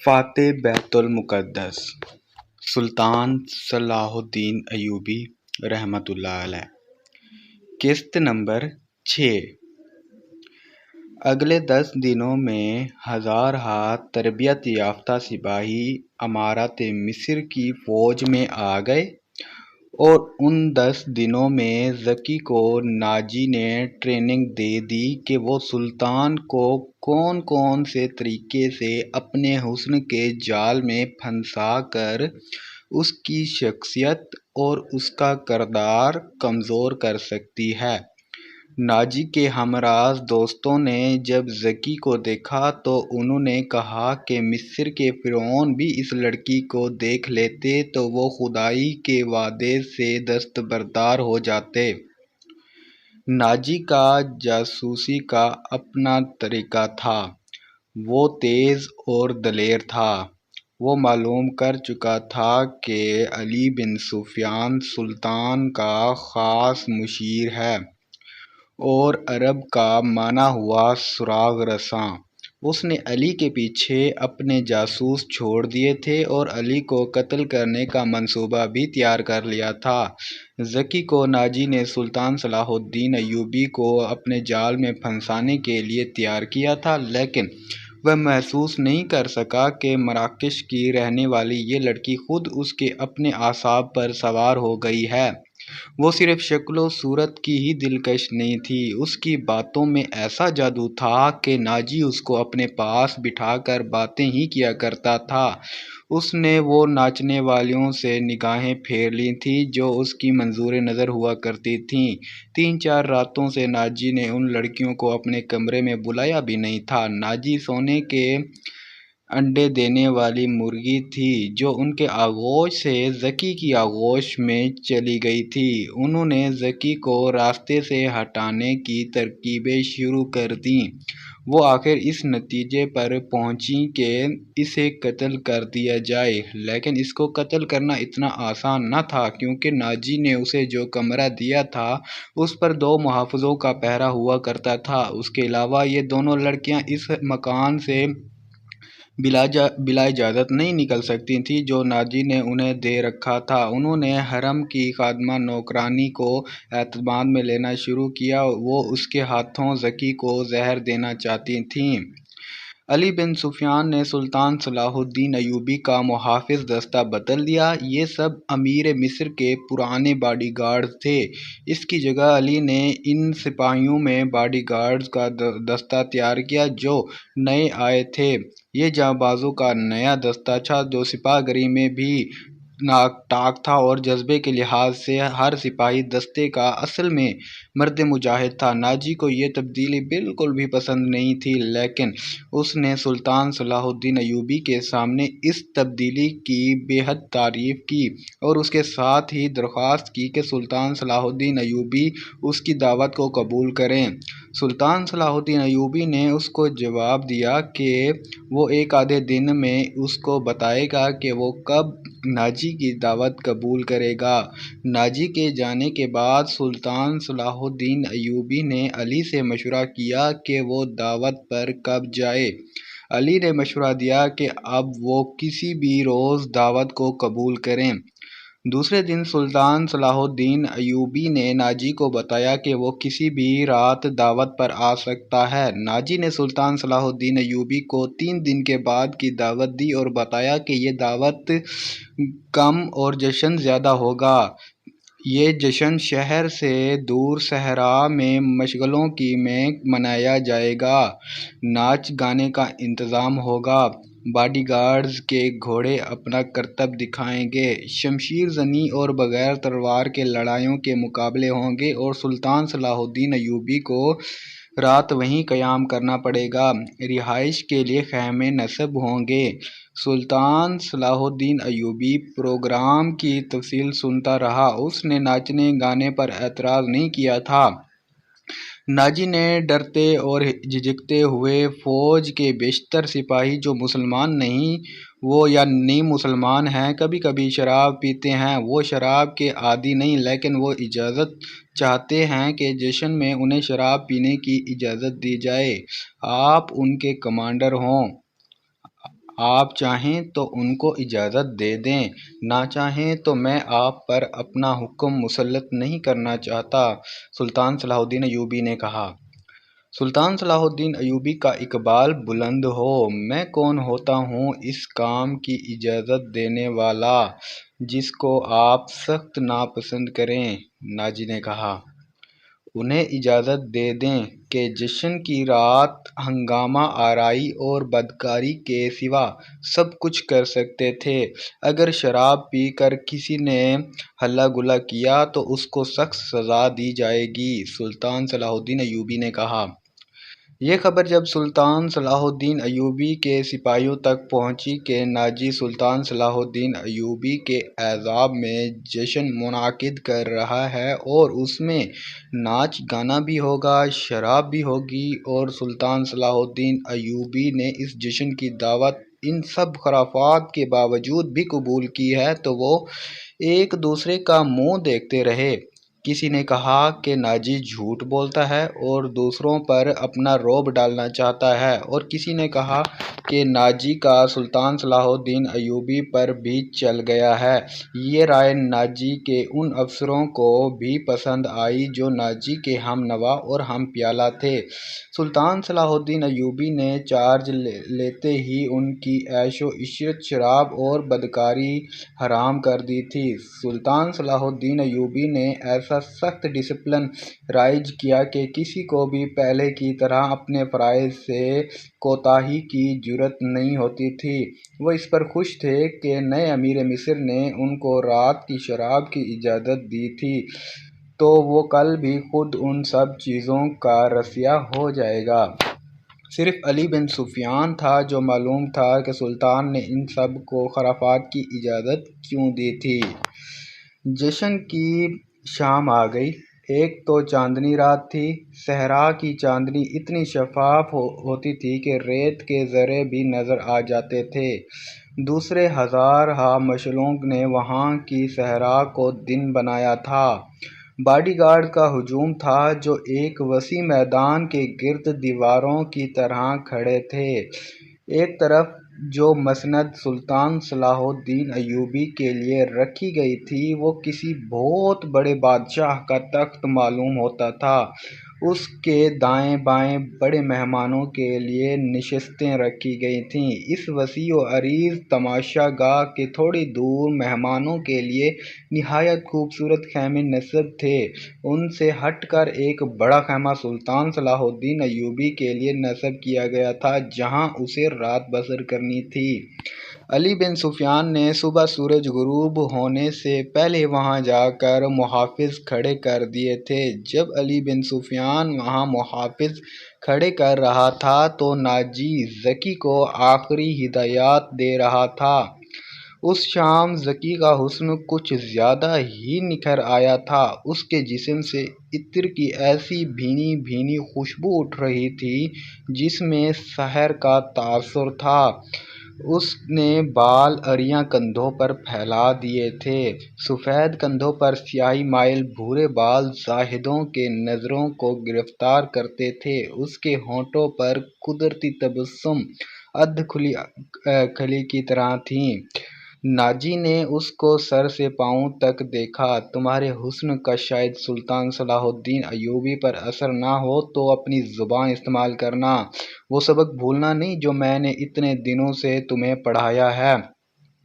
فاتح بیت المقدس سلطان صلاح الدین ایوبی رحمۃ اللہ علیہ۔ قسط نمبر 6۔ اگلے 10 دنوں میں ہزارہا تربیت یافتہ سپاہی امارات مصر کی فوج میں آ گئے، اور ان 10 دنوں میں ذکی کو ناجی نے ٹریننگ دے دی کہ وہ سلطان کو کون کون سے طریقے سے اپنے حسن کے جال میں پھنسا کر اس کی شخصیت اور اس کا کردار کمزور کر سکتی ہے۔ ناجی کے ہمراز دوستوں نے جب ذکی کو دیکھا تو انہوں نے کہا کہ مصر کے فرعون بھی اس لڑکی کو دیکھ لیتے تو وہ خدائی کے وعدے سے دستبردار ہو جاتے۔ ناجی کا جاسوسی کا اپنا طریقہ تھا، وہ تیز اور دلیر تھا۔ وہ معلوم کر چکا تھا کہ علی بن سفیان سلطان کا خاص مشیر ہے، اور عرب کا مانا ہوا سراغ رساں۔ اس نے علی کے پیچھے اپنے جاسوس چھوڑ دیے تھے اور علی کو قتل کرنے کا منصوبہ بھی تیار کر لیا تھا۔ ذکی کو ناجی نے سلطان صلاح الدین ایوبی کو اپنے جال میں پھنسانے کے لیے تیار کیا تھا، لیکن وہ محسوس نہیں کر سکا کہ مراکش کی رہنے والی یہ لڑکی خود اس کے اپنے اعصاب پر سوار ہو گئی ہے۔ وہ صرف شکل و صورت کی ہی دلکش نہیں تھی، اس کی باتوں میں ایسا جادو تھا کہ ناجی اس کو اپنے پاس بٹھا کر باتیں ہی کیا کرتا تھا۔ اس نے وہ ناچنے والیوں سے نگاہیں پھیر لی تھیں جو اس کی منظور نظر ہوا کرتی تھیں۔ 3-4 راتوں سے ناجی نے ان لڑکیوں کو اپنے کمرے میں بلایا بھی نہیں تھا۔ ناجی سونے کے انڈے دینے والی مرغی تھی جو ان کے آغوش سے ذکی کی آغوش میں چلی گئی تھی۔ انہوں نے ذکی کو راستے سے ہٹانے کی ترکیبیں شروع کر دیں۔ وہ آخر اس نتیجے پر پہنچی کہ اسے قتل کر دیا جائے، لیکن اس کو قتل کرنا اتنا آسان نہ تھا، کیونکہ ناجی نے اسے جو کمرہ دیا تھا اس پر 2 محافظوں کا پہرا ہوا کرتا تھا۔ اس کے علاوہ یہ دونوں لڑکیاں اس مکان سے بلا اجازت نہیں نکل سکتی تھیں جو ناجی نے انہیں دے رکھا تھا۔ انہوں نے حرم کی خادمہ نوکرانی کو اعتماد میں لینا شروع کیا، وہ اس کے ہاتھوں ذکی کو زہر دینا چاہتی تھیں۔ علی بن سفیان نے سلطان صلاح الدین ایوبی کا محافظ دستہ بدل دیا۔ یہ سب امیر مصر کے پرانے باڈی گارڈز تھے۔ اس کی جگہ علی نے ان سپاہیوں میں باڈی گارڈز کا دستہ تیار کیا جو نئے آئے تھے۔ یہ جاں بازوں کا نیا دستہ تھا جو سپاہ گری میں بھی ٹاک تھا اور جذبے کے لحاظ سے ہر سپاہی دستے کا اصل میں مرد مجاہد تھا۔ ناجی کو یہ تبدیلی بالکل بھی پسند نہیں تھی، لیکن اس نے سلطان صلاح الدین ایوبی کے سامنے اس تبدیلی کی بے حد تعریف کی اور اس کے ساتھ ہی درخواست کی کہ سلطان صلاح الدین ایوبی اس کی دعوت کو قبول کریں۔ سلطان صلاح الدین ایوبی نے اس کو جواب دیا کہ وہ 1 آدھے دن میں اس کو بتائے گا کہ وہ کب ناجی کی دعوت قبول کرے گا۔ ناجی کے جانے کے بعد سلطان صلاح الدین ایوبی نے علی سے مشورہ کیا کہ وہ دعوت پر کب جائے۔ علی نے مشورہ دیا کہ اب وہ کسی بھی روز دعوت کو قبول کریں۔ دوسرے دن سلطان صلاح الدین ایوبی نے ناجی کو بتایا کہ وہ کسی بھی رات دعوت پر آ سکتا ہے۔ ناجی نے سلطان صلاح الدین ایوبی کو 3 دن کے بعد کی دعوت دی اور بتایا کہ یہ دعوت کم اور جشن زیادہ ہوگا۔ یہ جشن شہر سے دور صحرا میں مشغلوں کی میں منایا جائے گا۔ ناچ گانے کا انتظام ہوگا، باڈی گارڈز کے گھوڑے اپنا کرتب دکھائیں گے، شمشیر زنی اور بغیر تلوار کے لڑائیوں کے مقابلے ہوں گے اور سلطان صلاح الدین ایوبی کو رات وہیں قیام کرنا پڑے گا۔ رہائش کے لیے خیمے نصب ہوں گے۔ سلطان صلاح الدین ایوبی پروگرام کی تفصیل سنتا رہا، اس نے ناچنے گانے پر اعتراض نہیں کیا تھا۔ ناجی نے ڈرتے اور جھجکتے ہوئے فوج کے بیشتر سپاہی جو مسلمان نہیں وہ یا نیم مسلمان ہیں، کبھی کبھی شراب پیتے ہیں، وہ شراب کے عادی نہیں، لیکن وہ اجازت چاہتے ہیں کہ جشن میں انہیں شراب پینے کی اجازت دی جائے۔ آپ ان کے کمانڈر ہوں۔ آپ چاہیں تو ان کو اجازت دے دیں، نہ چاہیں تو میں آپ پر اپنا حکم مسلط نہیں کرنا چاہتا، سلطان صلاح الدین ایوبی نے کہا۔ سلطان صلاح الدین ایوبی کا اقبال بلند ہو، میں کون ہوتا ہوں اس کام کی اجازت دینے والا جس کو آپ سخت ناپسند کریں، ناجی نے کہا۔ انہیں اجازت دے دیں کہ جشن کی رات ہنگامہ آرائی اور بدکاری کے سوا سب کچھ کر سکتے تھے۔ اگر شراب پی کر کسی نے ہلا گلا کیا تو اس کو سخت سزا دی جائے گی، سلطان صلاح الدین ایوبی نے کہا۔ یہ خبر جب سلطان صلاح الدین ایوبی کے سپاہیوں تک پہنچی کہ ناجی سلطان صلاح الدین ایوبی کے اعزاز میں جشن منعقد کر رہا ہے اور اس میں ناچ گانا بھی ہوگا، شراب بھی ہوگی، اور سلطان صلاح الدین ایوبی نے اس جشن کی دعوت ان سب خرافات کے باوجود بھی قبول کی ہے، تو وہ ایک دوسرے کا منہ دیکھتے رہے۔ کسی نے کہا کہ ناجی جھوٹ بولتا ہے اور دوسروں پر اپنا رعب ڈالنا چاہتا ہے، اور کسی نے کہا کہ ناجی کا سلطان صلاح الدین ایوبی پر بھی چل گیا ہے۔ یہ رائے ناجی کے ان افسروں کو بھی پسند آئی جو ناجی کے ہم نوا اور ہم پیالہ تھے۔ سلطان صلاح الدین ایوبی نے چارج لیتے ہی ان کی عیش و عشرت، شراب اور بدکاری حرام کر دی تھی۔ سلطان صلاح الدین ایوبی نے ایسا سخت ڈسپلن رائج کیا کہ کسی کو بھی پہلے کی طرح اپنے فرائض سے کوتاہی کی جرأت نہیں ہوتی تھی۔ وہ اس پر خوش تھے کہ نئے امیر مصر نے ان کو رات کی شراب کی اجازت دی تھی، تو وہ کل بھی خود ان سب چیزوں کا رسیا ہو جائے گا۔ صرف علی بن سفیان تھا جو معلوم تھا کہ سلطان نے ان سب کو خرافات کی اجازت کیوں دی تھی۔ جشن کی شام آ گئی۔ ایک تو چاندنی رات تھی۔ صحرا کی چاندنی اتنی شفاف ہوتی تھی کہ ریت کے ذرے بھی نظر آ جاتے تھے۔ دوسرے ہزارہا مشعلوں نے وہاں کی صحرا کو دن بنایا تھا۔ باڈی گارڈ کا ہجوم تھا جو ایک وسیع میدان کے گرد دیواروں کی طرح کھڑے تھے۔ ایک طرف جو مسند سلطان صلاح الدین ایوبی کے لیے رکھی گئی تھی وہ کسی بہت بڑے بادشاہ کا تخت معلوم ہوتا تھا۔ اس کے دائیں بائیں بڑے مہمانوں کے لیے نشستیں رکھی گئی تھیں۔ اس وسیع و عریض تماشا گاہ کے تھوڑی دور مہمانوں کے لیے نہایت خوبصورت خیمے نصب تھے۔ ان سے ہٹ کر ایک بڑا خیمہ سلطان صلاح الدین ایوبی کے لیے نصب کیا گیا تھا جہاں اسے رات بسر کرنی تھی۔ علی بن سفیان نے صبح سورج غروب ہونے سے پہلے وہاں جا کر محافظ کھڑے کر دیے تھے۔ جب علی بن سفیان وہاں محافظ کھڑے کر رہا تھا تو ناجی ذکی کو آخری ہدایات دے رہا تھا۔ اس شام ذکی کا حسن کچھ زیادہ ہی نکھر آیا تھا۔ اس کے جسم سے عطر کی ایسی بھینی بھینی خوشبو اٹھ رہی تھی جس میں سحر کا تاثر تھا۔ اس نے بال اریاں کندھوں پر پھیلا دیے تھے۔ سفید کندھوں پر سیاہی مائل بھورے بال زاہدوں کے نظروں کو گرفتار کرتے تھے۔ اس کے ہونٹوں پر قدرتی تبسم ادھ کھلی کلی کی طرح تھیں۔ ناجی نے اس کو سر سے پاؤں تک دیکھا۔ تمہارے حسن کا شاید سلطان صلاح الدین ایوبی پر اثر نہ ہو تو اپنی زبان استعمال کرنا، وہ سبق بھولنا نہیں جو میں نے اتنے دنوں سے تمہیں پڑھایا ہے،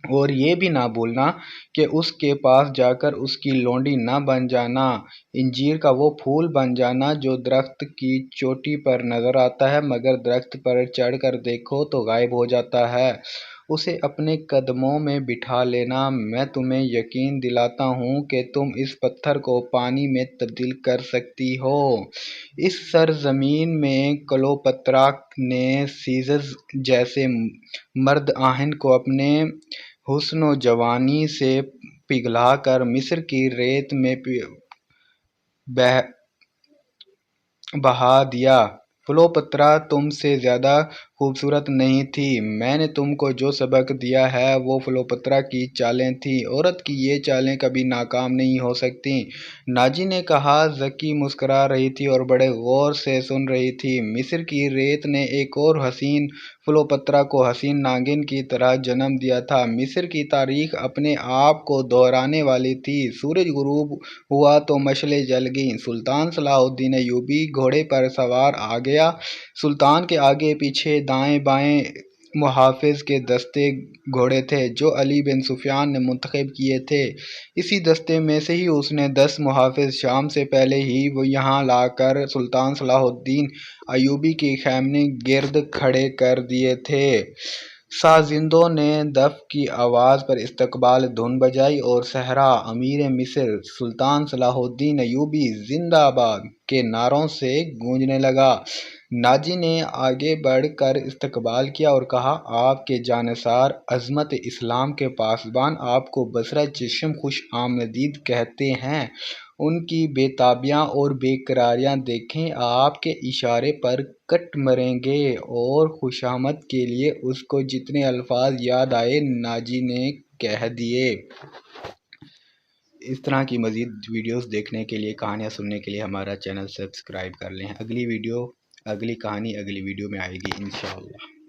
اور یہ بھی نہ بھولنا کہ اس کے پاس جا کر اس کی لونڈی نہ بن جانا، انجیر کا وہ پھول بن جانا جو درخت کی چوٹی پر نظر آتا ہے مگر درخت پر چڑھ کر دیکھو تو غائب ہو جاتا ہے، اسے اپنے قدموں میں بٹھا لینا۔ میں تمہیں یقین دلاتا ہوں کہ تم اس پتھر کو پانی میں تبدیل کر سکتی ہو۔ اس سرزمین میں کلوپترا نے سیزر جیسے مرد آہن کو اپنے حسن و جوانی سے پگھلا کر مصر کی ریت میں بہا دیا۔ کلوپترا تم سے زیادہ خوبصورت نہیں تھی۔ میں نے تم کو جو سبق دیا ہے وہ کلیوپاترا کی چالیں تھیں۔ عورت کی یہ چالیں کبھی ناکام نہیں ہو سکتیں، ناجی نے کہا۔ زکی مسکرا رہی تھی اور بڑے غور سے سن رہی تھی۔ مصر کی ریت نے ایک اور حسین کلیوپاترا کو حسین ناگن کی طرح جنم دیا تھا۔ مصر کی تاریخ اپنے آپ کو دہرانے والی تھی۔ سورج غروب ہوا تو مشعلیں جل گئیں۔ سلطان صلاح الدین ایوبی گھوڑے پر سوار آ گیا۔ سلطان کے آگے پیچھے دائیں بائیں محافظ کے دستے گھوڑے تھے جو علی بن سفیان نے منتخب کیے تھے۔ اسی دستے میں سے ہی اس نے 10 محافظ شام سے پہلے ہی وہ یہاں لا کر سلطان صلاح الدین ایوبی کے خیمے گرد کھڑے کر دیے تھے۔ سازندوں نے دف کی آواز پر استقبال دھن بجائی اور صحرا امیر مصر سلطان صلاح الدین ایوبی زندہ باد کے نعروں سے گونجنے لگا۔ ناجی نے آگے بڑھ کر استقبال کیا اور کہا، آپ کے جانثار، عظمت اسلام کے پاسبان آپ کو بصرہ چشم خوش آمدید کہتے ہیں۔ ان کی بے تابیاں اور بے قراریاں دیکھیں، آپ کے اشارے پر کٹ مریں گے۔ اور خوشامد کے لیے اس کو جتنے الفاظ یاد آئے ناجی نے کہہ دیے۔ اس طرح کی مزید ویڈیوز دیکھنے کے لیے، کہانیاں سننے کے لیے ہمارا چینل سبسکرائب کر لیں۔ اگلی کہانی اگلی ویڈیو میں آئے گی انشاءاللہ۔